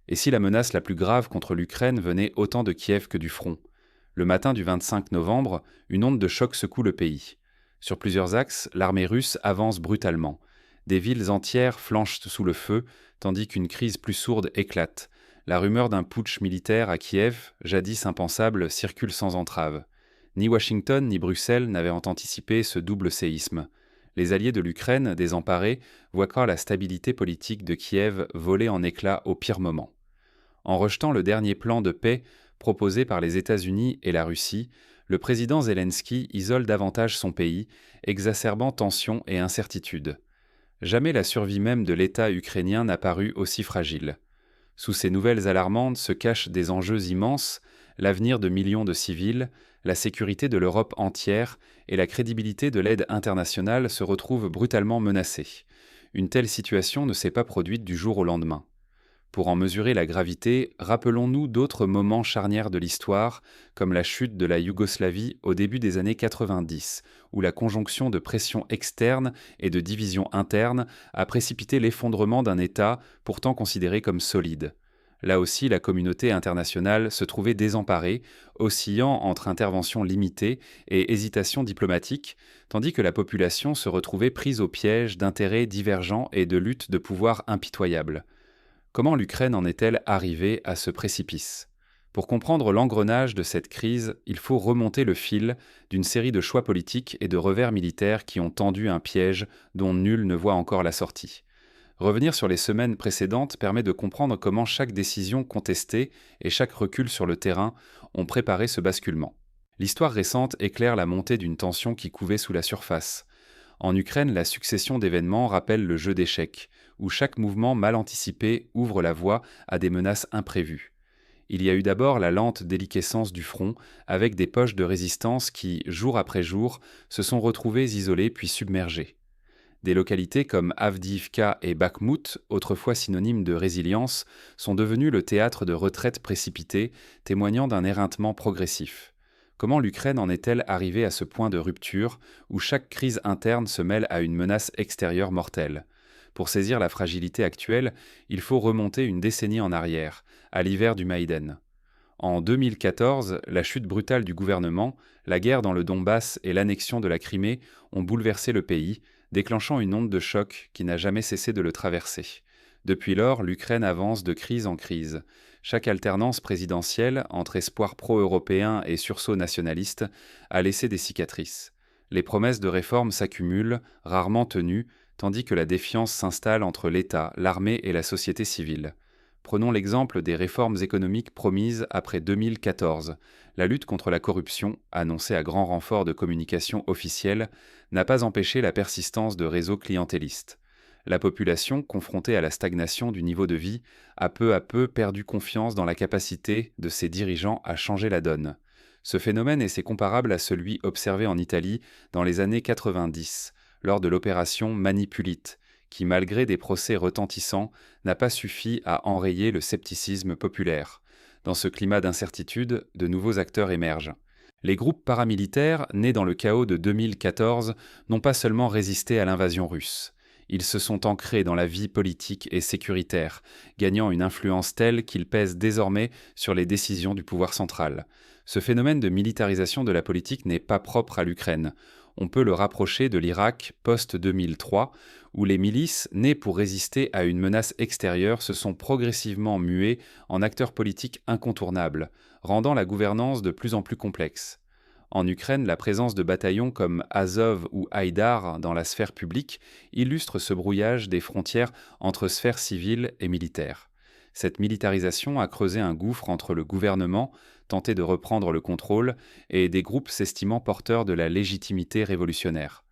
Et si la menace la plus grave contre l'Ukraine venait autant de Kiev que du front? Le matin du 25 novembre, une onde de choc secoue le pays. Sur plusieurs axes, l'armée russe avance brutalement. Des villes entières flanchent sous le feu, tandis qu'une crise plus sourde éclate. La rumeur d'un putsch militaire à Kiev, jadis impensable, circule sans entrave. Ni Washington ni Bruxelles n'avaient anticipé ce double séisme. Les alliés de l'Ukraine, désemparés, voient encore la stabilité politique de Kiev voler en éclats au pire moment. En rejetant le dernier plan de paix proposé par les États-Unis et la Russie, le président Zelensky isole davantage son pays, exacerbant tensions et incertitudes. Jamais la survie même de l'État ukrainien n'a paru aussi fragile. Sous ces nouvelles alarmantes se cachent des enjeux immenses, l'avenir de millions de civils, la sécurité de l'Europe entière et la crédibilité de l'aide internationale se retrouvent brutalement menacées. Une telle situation ne s'est pas produite du jour au lendemain. Pour en mesurer la gravité, rappelons-nous d'autres moments charnières de l'histoire, comme la chute de la Yougoslavie au début des années 90, où la conjonction de pressions externes et de divisions internes a précipité l'effondrement d'un État pourtant considéré comme solide. Là aussi, la communauté internationale se trouvait désemparée, oscillant entre interventions limitées et hésitations diplomatiques, tandis que la population se retrouvait prise au piège d'intérêts divergents et de luttes de pouvoir impitoyables. Comment l'Ukraine en est-elle arrivée à ce précipice? Pour comprendre l'engrenage de cette crise, il faut remonter le fil d'une série de choix politiques et de revers militaires qui ont tendu un piège dont nul ne voit encore la sortie. Revenir sur les semaines précédentes permet de comprendre comment chaque décision contestée et chaque recul sur le terrain ont préparé ce basculement. L'histoire récente éclaire la montée d'une tension qui couvait sous la surface. En Ukraine, la succession d'événements rappelle le jeu d'échecs, où chaque mouvement mal anticipé ouvre la voie à des menaces imprévues. Il y a eu d'abord la lente déliquescence du front, avec des poches de résistance qui, jour après jour, se sont retrouvées isolées puis submergées. Des localités comme Avdiivka et Bakhmout, autrefois synonymes de résilience, sont devenues le théâtre de retraites précipitées, témoignant d'un éreintement progressif. Comment l'Ukraine en est-elle arrivée à ce point de rupture, où chaque crise interne se mêle à une menace extérieure mortelle? Pour saisir la fragilité actuelle, il faut remonter une décennie en arrière, à l'hiver du Maïdan. En 2014, la chute brutale du gouvernement, la guerre dans le Donbass et l'annexion de la Crimée ont bouleversé le pays, déclenchant une onde de choc qui n'a jamais cessé de le traverser. Depuis lors, l'Ukraine avance de crise en crise. Chaque alternance présidentielle, entre espoir pro-européen et sursaut nationaliste, a laissé des cicatrices. Les promesses de réforme s'accumulent, rarement tenues, tandis que la défiance s'installe entre l'État, l'armée et la société civile. Prenons l'exemple des réformes économiques promises après 2014. La lutte contre la corruption, annoncée à grand renfort de communication officielle, n'a pas empêché la persistance de réseaux clientélistes. La population, confrontée à la stagnation du niveau de vie, a peu à peu perdu confiance dans la capacité de ses dirigeants à changer la donne. Ce phénomène est comparable à celui observé en Italie dans les années 90, lors de l'opération Manipulite, qui, malgré des procès retentissants, n'a pas suffi à enrayer le scepticisme populaire. Dans ce climat d'incertitude, de nouveaux acteurs émergent. Les groupes paramilitaires, nés dans le chaos de 2014, n'ont pas seulement résisté à l'invasion russe. Ils se sont ancrés dans la vie politique et sécuritaire, gagnant une influence telle qu'ils pèsent désormais sur les décisions du pouvoir central. Ce phénomène de militarisation de la politique n'est pas propre à l'Ukraine. On peut le rapprocher de l'Irak post-2003, où les milices, nées pour résister à une menace extérieure, se sont progressivement muées en acteurs politiques incontournables, rendant la gouvernance de plus en plus complexe. En Ukraine, la présence de bataillons comme Azov ou Haïdar dans la sphère publique illustre ce brouillage des frontières entre sphère civile et militaire. Cette militarisation a creusé un gouffre entre le gouvernement, tenté de reprendre le contrôle, et des groupes s'estimant porteurs de la légitimité révolutionnaire.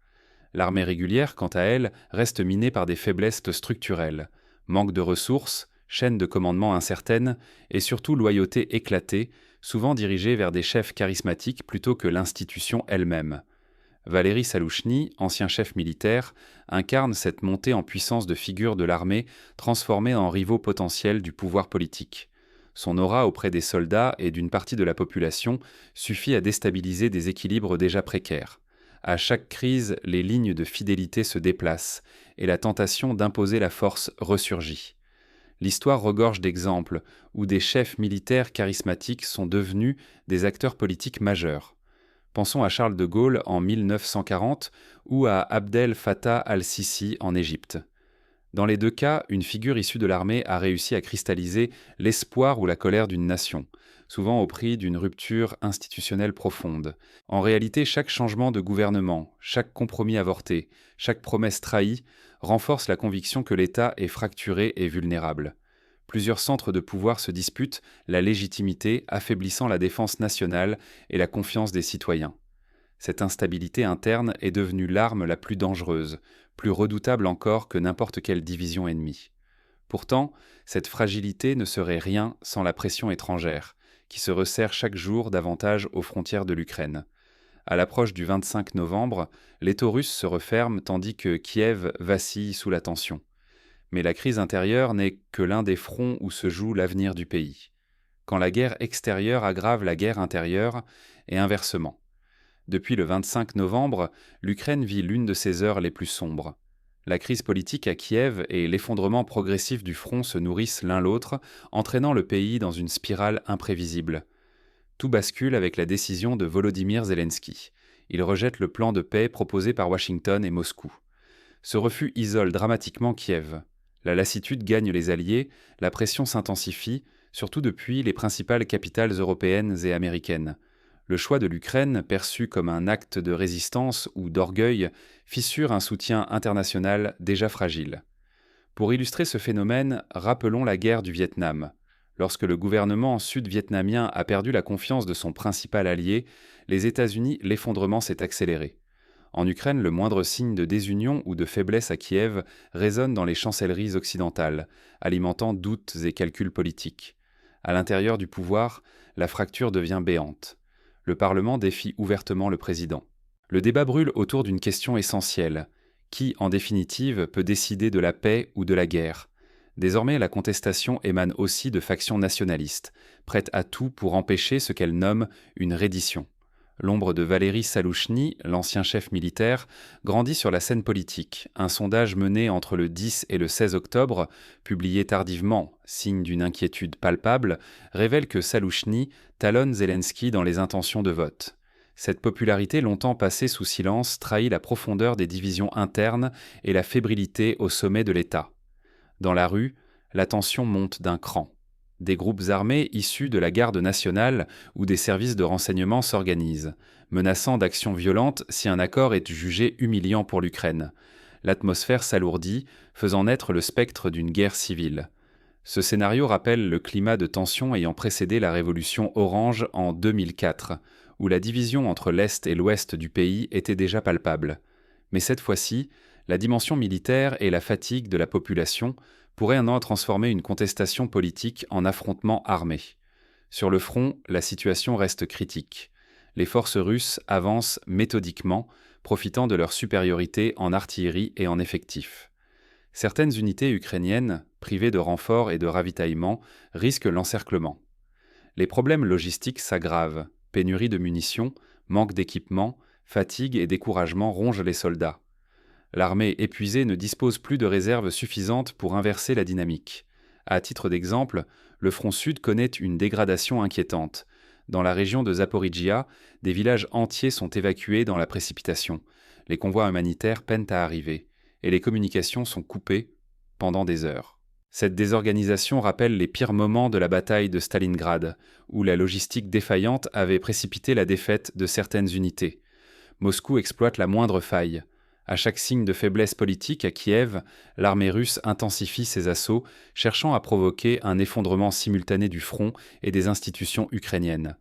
L'armée régulière, quant à elle, reste minée par des faiblesses structurelles. Manque de ressources, chaîne de commandement incertaine et surtout loyauté éclatée, souvent dirigée vers des chefs charismatiques plutôt que l'institution elle-même. Valéry Salouchny, ancien chef militaire, incarne cette montée en puissance de figures de l'armée transformées en rivaux potentiels du pouvoir politique. Son aura auprès des soldats et d'une partie de la population suffit à déstabiliser des équilibres déjà précaires. À chaque crise, les lignes de fidélité se déplacent et la tentation d'imposer la force ressurgit. L'histoire regorge d'exemples où des chefs militaires charismatiques sont devenus des acteurs politiques majeurs. Pensons à Charles de Gaulle en 1940 ou à Abdel Fattah al-Sisi en Égypte. Dans les deux cas, une figure issue de l'armée a réussi à cristalliser l'espoir ou la colère d'une nation, souvent au prix d'une rupture institutionnelle profonde. En réalité, chaque changement de gouvernement, chaque compromis avorté, chaque promesse trahie renforce la conviction que l'État est fracturé et vulnérable. Plusieurs centres de pouvoir se disputent la légitimité, affaiblissant la défense nationale et la confiance des citoyens. Cette instabilité interne est devenue l'arme la plus dangereuse, plus redoutable encore que n'importe quelle division ennemie. Pourtant, cette fragilité ne serait rien sans la pression étrangère, qui se resserre chaque jour davantage aux frontières de l'Ukraine. À l'approche du 25 novembre, l'étau russe se referme tandis que Kiev vacille sous la tension. Mais la crise intérieure n'est que l'un des fronts où se joue l'avenir du pays. Quand la guerre extérieure aggrave la guerre intérieure, et inversement. Depuis le 25 novembre, l'Ukraine vit l'une de ses heures les plus sombres. La crise politique à Kiev et l'effondrement progressif du front se nourrissent l'un l'autre, entraînant le pays dans une spirale imprévisible. Tout bascule avec la décision de Volodymyr Zelensky. Il rejette le plan de paix proposé par Washington et Moscou. Ce refus isole dramatiquement Kiev. La lassitude gagne les alliés, la pression s'intensifie, surtout depuis les principales capitales européennes et américaines. Le choix de l'Ukraine, perçu comme un acte de résistance ou d'orgueil, fissure un soutien international déjà fragile. Pour illustrer ce phénomène, rappelons la guerre du Vietnam. Lorsque le gouvernement sud-vietnamien a perdu la confiance de son principal allié, les États-Unis, l'effondrement s'est accéléré. En Ukraine, le moindre signe de désunion ou de faiblesse à Kiev résonne dans les chancelleries occidentales, alimentant doutes et calculs politiques. À l'intérieur du pouvoir, la fracture devient béante. Le Parlement défie ouvertement le président. Le débat brûle autour d'une question essentielle. Qui, en définitive, peut décider de la paix ou de la guerre ? Désormais, la contestation émane aussi de factions nationalistes, prêtes à tout pour empêcher ce qu'elles nomment une reddition. L'ombre de Valéry Salouchny, l'ancien chef militaire, grandit sur la scène politique. Un sondage mené entre le 10 et le 16 octobre, publié tardivement, signe d'une inquiétude palpable, révèle que Salouchny talonne Zelensky dans les intentions de vote. Cette popularité longtemps passée sous silence trahit la profondeur des divisions internes et la fébrilité au sommet de l'État. Dans la rue, la tension monte d'un cran. Des groupes armés issus de la garde nationale ou des services de renseignement s'organisent, menaçant d'actions violentes si un accord est jugé humiliant pour l'Ukraine. L'atmosphère s'alourdit, faisant naître le spectre d'une guerre civile. Ce scénario rappelle le climat de tension ayant précédé la révolution orange en 2004, où la division entre l'Est et l'Ouest du pays était déjà palpable. Mais cette fois-ci, la dimension militaire et la fatigue de la population pourraient transformer une contestation politique en affrontement armé. Sur le front, la situation reste critique. Les forces russes avancent méthodiquement, profitant de leur supériorité en artillerie et en effectifs. Certaines unités ukrainiennes, privées de renforts et de ravitaillement, risquent l'encerclement. Les problèmes logistiques s'aggravent. Pénurie de munitions, manque d'équipement, fatigue et découragement rongent les soldats. L'armée épuisée ne dispose plus de réserves suffisantes pour inverser la dynamique. À titre d'exemple, le front sud connaît une dégradation inquiétante. Dans la région de Zaporijjia, des villages entiers sont évacués dans la précipitation. Les convois humanitaires peinent à arriver, et les communications sont coupées pendant des heures. Cette désorganisation rappelle les pires moments de la bataille de Stalingrad, où la logistique défaillante avait précipité la défaite de certaines unités. Moscou exploite la moindre faille. À chaque signe de faiblesse politique à Kiev, l'armée russe intensifie ses assauts, cherchant à provoquer un effondrement simultané du front et des institutions ukrainiennes.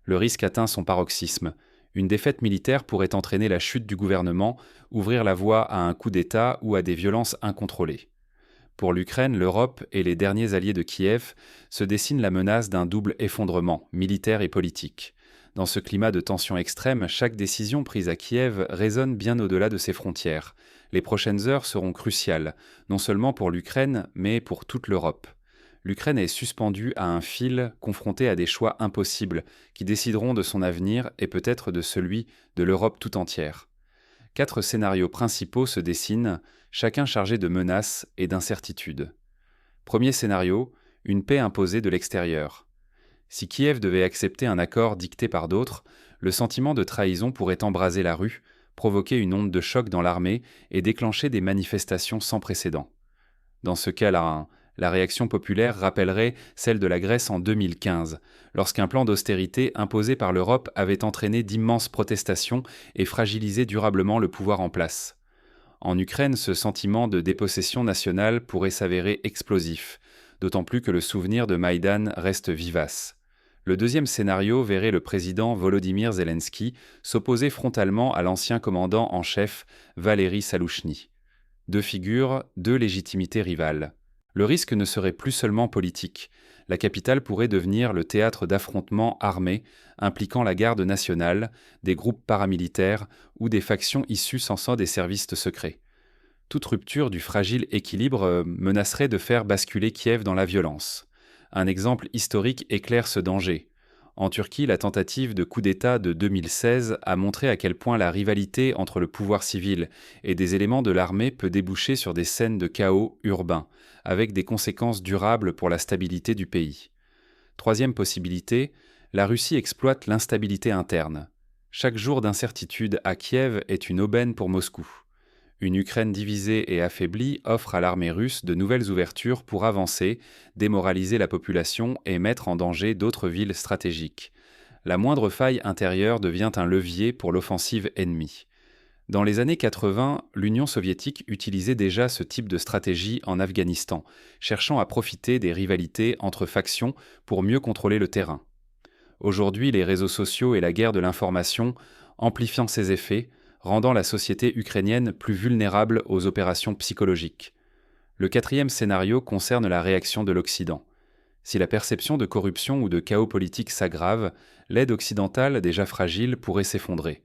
Le risque atteint son paroxysme. Une défaite militaire pourrait entraîner la chute du gouvernement, ouvrir la voie à un coup d'État ou à des violences incontrôlées. Pour l'Ukraine, l'Europe et les derniers alliés de Kiev se dessine la menace d'un double effondrement, militaire et politique. Dans ce climat de tension extrême, chaque décision prise à Kiev résonne bien au-delà de ses frontières. Les prochaines heures seront cruciales, non seulement pour l'Ukraine, mais pour toute l'Europe. L'Ukraine est suspendue à un fil, confrontée à des choix impossibles, qui décideront de son avenir et peut-être de celui de l'Europe tout entière. 4 scénarios principaux se dessinent, chacun chargé de menaces et d'incertitudes. Premier scénario, une paix imposée de l'extérieur. Si Kiev devait accepter un accord dicté par d'autres, le sentiment de trahison pourrait embraser la rue, provoquer une onde de choc dans l'armée et déclencher des manifestations sans précédent. Dans ce cas-là, la réaction populaire rappellerait celle de la Grèce en 2015, lorsqu'un plan d'austérité imposé par l'Europe avait entraîné d'immenses protestations et fragilisé durablement le pouvoir en place. En Ukraine, ce sentiment de dépossession nationale pourrait s'avérer explosif, d'autant plus que le souvenir de Maïdan reste vivace. Le deuxième scénario verrait le président Volodymyr Zelensky s'opposer frontalement à l'ancien commandant en chef Valéry Salouchny. Deux figures, deux légitimités rivales. Le risque ne serait plus seulement politique. La capitale pourrait devenir le théâtre d'affrontements armés impliquant la garde nationale, des groupes paramilitaires ou des factions issues sans sang des services secrets. Toute rupture du fragile équilibre menacerait de faire basculer Kiev dans la violence. Un exemple historique éclaire ce danger. En Turquie, la tentative de coup d'État de 2016 a montré à quel point la rivalité entre le pouvoir civil et des éléments de l'armée peut déboucher sur des scènes de chaos urbain, avec des conséquences durables pour la stabilité du pays. Troisième possibilité, la Russie exploite l'instabilité interne. Chaque jour d'incertitude à Kiev est une aubaine pour Moscou. Une Ukraine divisée et affaiblie offre à l'armée russe de nouvelles ouvertures pour avancer, démoraliser la population et mettre en danger d'autres villes stratégiques. La moindre faille intérieure devient un levier pour l'offensive ennemie. Dans les années 80, l'Union soviétique utilisait déjà ce type de stratégie en Afghanistan, cherchant à profiter des rivalités entre factions pour mieux contrôler le terrain. Aujourd'hui, les réseaux sociaux et la guerre de l'information amplifient ces effets, rendant la société ukrainienne plus vulnérable aux opérations psychologiques. Le quatrième scénario concerne la réaction de l'Occident. Si la perception de corruption ou de chaos politique s'aggrave, l'aide occidentale, déjà fragile, pourrait s'effondrer.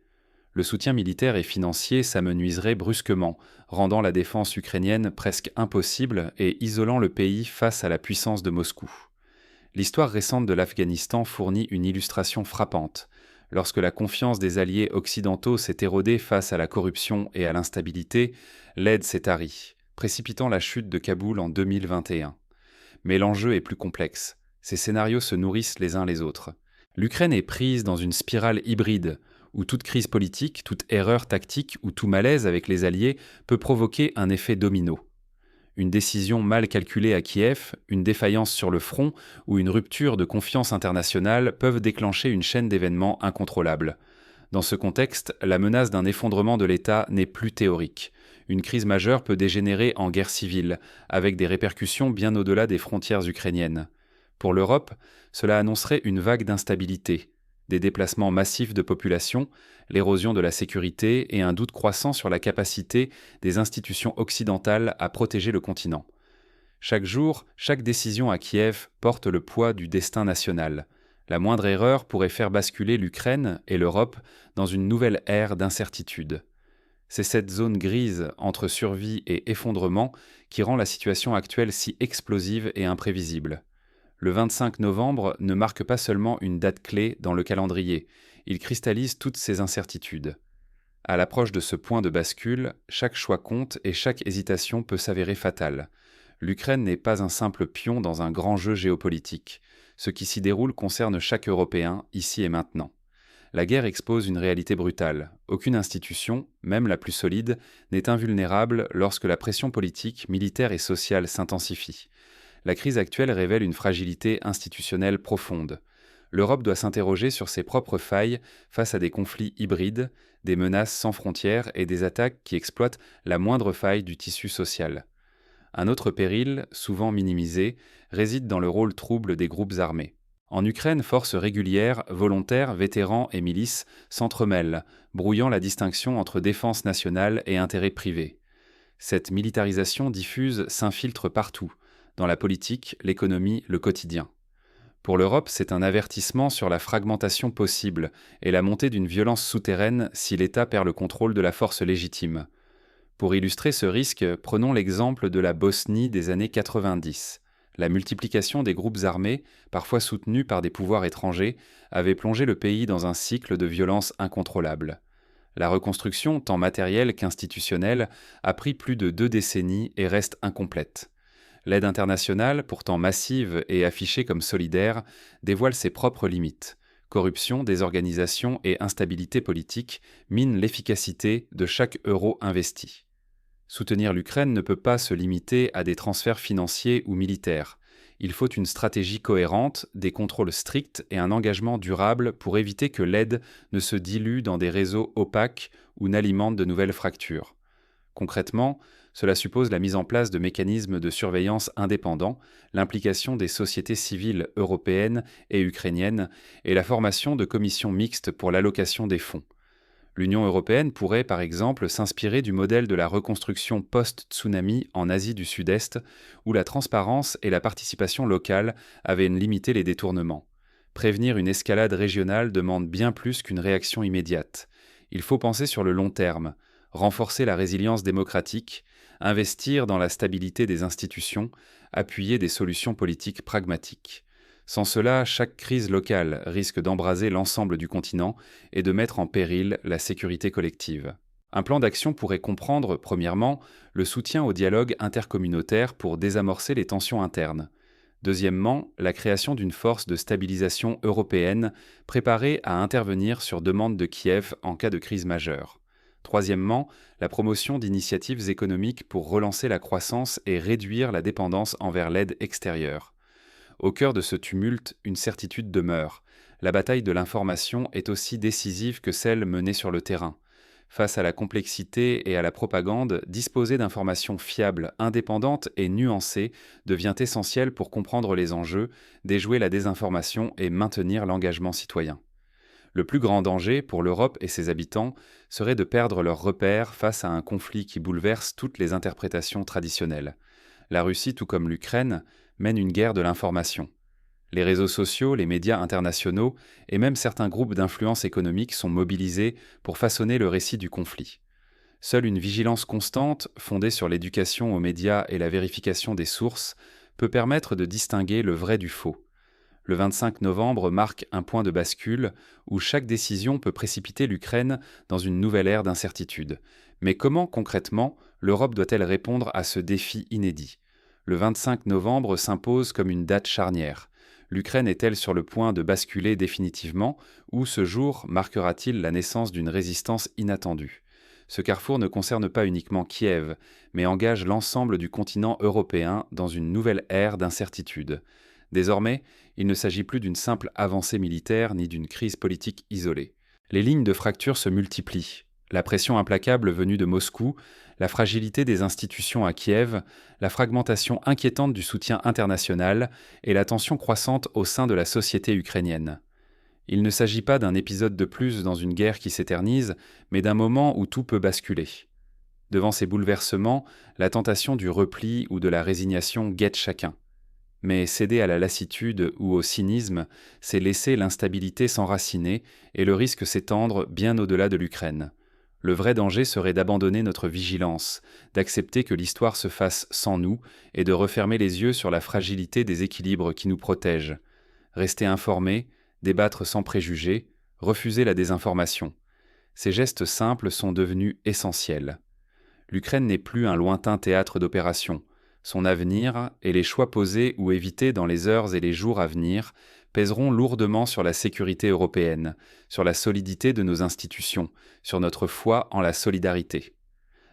Le soutien militaire et financier s'amenuiserait brusquement, rendant la défense ukrainienne presque impossible et isolant le pays face à la puissance de Moscou. L'histoire récente de l'Afghanistan fournit une illustration frappante. Lorsque la confiance des alliés occidentaux s'est érodée face à la corruption et à l'instabilité, l'aide s'est tarie, précipitant la chute de Kaboul en 2021. Mais l'enjeu est plus complexe. Ces scénarios se nourrissent les uns les autres. L'Ukraine est prise dans une spirale hybride, où toute crise politique, toute erreur tactique ou tout malaise avec les alliés peut provoquer un effet domino. Une décision mal calculée à Kiev, une défaillance sur le front ou une rupture de confiance internationale peuvent déclencher une chaîne d'événements incontrôlables. Dans ce contexte, la menace d'un effondrement de l'État n'est plus théorique. Une crise majeure peut dégénérer en guerre civile, avec des répercussions bien au-delà des frontières ukrainiennes. Pour l'Europe, cela annoncerait une vague d'instabilité, des déplacements massifs de population, l'érosion de la sécurité et un doute croissant sur la capacité des institutions occidentales à protéger le continent. Chaque jour, chaque décision à Kiev porte le poids du destin national. La moindre erreur pourrait faire basculer l'Ukraine et l'Europe dans une nouvelle ère d'incertitude. C'est cette zone grise entre survie et effondrement qui rend la situation actuelle si explosive et imprévisible. Le 25 novembre ne marque pas seulement une date clé dans le calendrier, il cristallise toutes ces incertitudes. À l'approche de ce point de bascule, chaque choix compte et chaque hésitation peut s'avérer fatale. L'Ukraine n'est pas un simple pion dans un grand jeu géopolitique. Ce qui s'y déroule concerne chaque Européen, ici et maintenant. La guerre expose une réalité brutale. Aucune institution, même la plus solide, n'est invulnérable lorsque la pression politique, militaire et sociale s'intensifie. La crise actuelle révèle une fragilité institutionnelle profonde. L'Europe doit s'interroger sur ses propres failles face à des conflits hybrides, des menaces sans frontières et des attaques qui exploitent la moindre faille du tissu social. Un autre péril, souvent minimisé, réside dans le rôle trouble des groupes armés. En Ukraine, forces régulières, volontaires, vétérans et milices s'entremêlent, brouillant la distinction entre défense nationale et intérêt privé. Cette militarisation diffuse s'infiltre partout, dans la politique, l'économie, le quotidien. Pour l'Europe, c'est un avertissement sur la fragmentation possible et la montée d'une violence souterraine si l'État perd le contrôle de la force légitime. Pour illustrer ce risque, prenons l'exemple de la Bosnie des années 90. La multiplication des groupes armés, parfois soutenus par des pouvoirs étrangers, avait plongé le pays dans un cycle de violence incontrôlable. La reconstruction, tant matérielle qu'institutionnelle, a pris plus de 2 décennies et reste incomplète. L'aide internationale, pourtant massive et affichée comme solidaire, dévoile ses propres limites. Corruption, désorganisation et instabilité politique minent l'efficacité de chaque euro investi. Soutenir l'Ukraine ne peut pas se limiter à des transferts financiers ou militaires. Il faut une stratégie cohérente, des contrôles stricts et un engagement durable pour éviter que l'aide ne se dilue dans des réseaux opaques ou n'alimente de nouvelles fractures. Concrètement, cela suppose la mise en place de mécanismes de surveillance indépendants, l'implication des sociétés civiles européennes et ukrainiennes et la formation de commissions mixtes pour l'allocation des fonds. L'Union européenne pourrait, par exemple, s'inspirer du modèle de la reconstruction post-tsunami en Asie du Sud-Est, où la transparence et la participation locale avaient limité les détournements. Prévenir une escalade régionale demande bien plus qu'une réaction immédiate. Il faut penser sur le long terme, renforcer la résilience démocratique, investir dans la stabilité des institutions, appuyer des solutions politiques pragmatiques. Sans cela, chaque crise locale risque d'embraser l'ensemble du continent et de mettre en péril la sécurité collective. Un plan d'action pourrait comprendre, premièrement, le soutien au dialogue intercommunautaire pour désamorcer les tensions internes. Deuxièmement, la création d'une force de stabilisation européenne préparée à intervenir sur demande de Kiev en cas de crise majeure. Troisièmement, la promotion d'initiatives économiques pour relancer la croissance et réduire la dépendance envers l'aide extérieure. Au cœur de ce tumulte, une certitude demeure. La bataille de l'information est aussi décisive que celle menée sur le terrain. Face à la complexité et à la propagande, disposer d'informations fiables, indépendantes et nuancées devient essentiel pour comprendre les enjeux, déjouer la désinformation et maintenir l'engagement citoyen. Le plus grand danger pour l'Europe et ses habitants serait de perdre leurs repères face à un conflit qui bouleverse toutes les interprétations traditionnelles. La Russie, tout comme l'Ukraine, mène une guerre de l'information. Les réseaux sociaux, les médias internationaux et même certains groupes d'influence économique sont mobilisés pour façonner le récit du conflit. Seule une vigilance constante, fondée sur l'éducation aux médias et la vérification des sources, peut permettre de distinguer le vrai du faux. Le 25 novembre marque un point de bascule où chaque décision peut précipiter l'Ukraine dans une nouvelle ère d'incertitude. Mais comment concrètement l'Europe doit-elle répondre à ce défi inédit ? Le 25 novembre s'impose comme une date charnière. L'Ukraine est-elle sur le point de basculer définitivement ou ce jour marquera-t-il la naissance d'une résistance inattendue ? Ce carrefour ne concerne pas uniquement Kiev, mais engage l'ensemble du continent européen dans une nouvelle ère d'incertitude. Désormais, il ne s'agit plus d'une simple avancée militaire ni d'une crise politique isolée. Les lignes de fracture se multiplient. La pression implacable venue de Moscou, la fragilité des institutions à Kiev, la fragmentation inquiétante du soutien international et la tension croissante au sein de la société ukrainienne. Il ne s'agit pas d'un épisode de plus dans une guerre qui s'éternise, mais d'un moment où tout peut basculer. Devant ces bouleversements, la tentation du repli ou de la résignation guette chacun. Mais céder à la lassitude ou au cynisme, c'est laisser l'instabilité s'enraciner et le risque s'étendre bien au-delà de l'Ukraine. Le vrai danger serait d'abandonner notre vigilance, d'accepter que l'histoire se fasse sans nous et de refermer les yeux sur la fragilité des équilibres qui nous protègent. Rester informé, débattre sans préjugés, refuser la désinformation. Ces gestes simples sont devenus essentiels. L'Ukraine n'est plus un lointain théâtre d'opérations. Son avenir et les choix posés ou évités dans les heures et les jours à venir pèseront lourdement sur la sécurité européenne, sur la solidité de nos institutions, sur notre foi en la solidarité.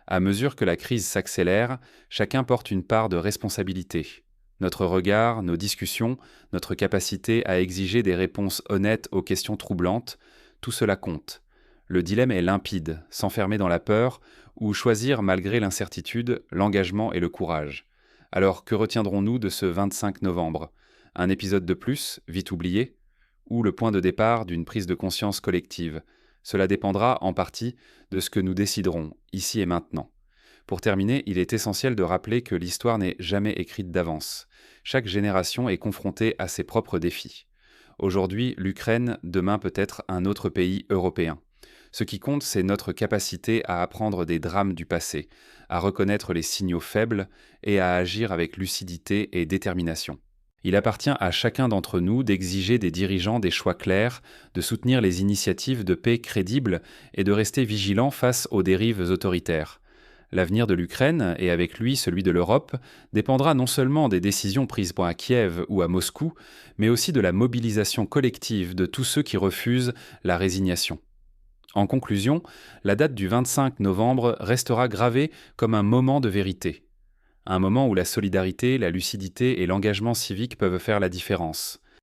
À mesure que la crise s'accélère, chacun porte une part de responsabilité. Notre regard, nos discussions, notre capacité à exiger des réponses honnêtes aux questions troublantes, tout cela compte. Le dilemme est limpide, s'enfermer dans la peur ou choisir malgré l'incertitude, l'engagement et le courage. Alors que retiendrons-nous de ce 25 novembre ? Un épisode de plus, vite oublié ? Ou le point de départ d'une prise de conscience collective ? Cela dépendra en partie de ce que nous déciderons, ici et maintenant. Pour terminer, il est essentiel de rappeler que l'histoire n'est jamais écrite d'avance. Chaque génération est confrontée à ses propres défis. Aujourd'hui, l'Ukraine, demain peut-être un autre pays européen. Ce qui compte, c'est notre capacité à apprendre des drames du passé, à reconnaître les signaux faibles et à agir avec lucidité et détermination. Il appartient à chacun d'entre nous d'exiger des dirigeants des choix clairs, de soutenir les initiatives de paix crédibles et de rester vigilant face aux dérives autoritaires. L'avenir de l'Ukraine, et avec lui celui de l'Europe, dépendra non seulement des décisions prises à Kiev ou à Moscou, mais aussi de la mobilisation collective de tous ceux qui refusent la résignation. En conclusion, la date du 25 novembre restera gravée comme un moment de vérité. Un moment où la solidarité, la lucidité et l'engagement civique peuvent faire la différence.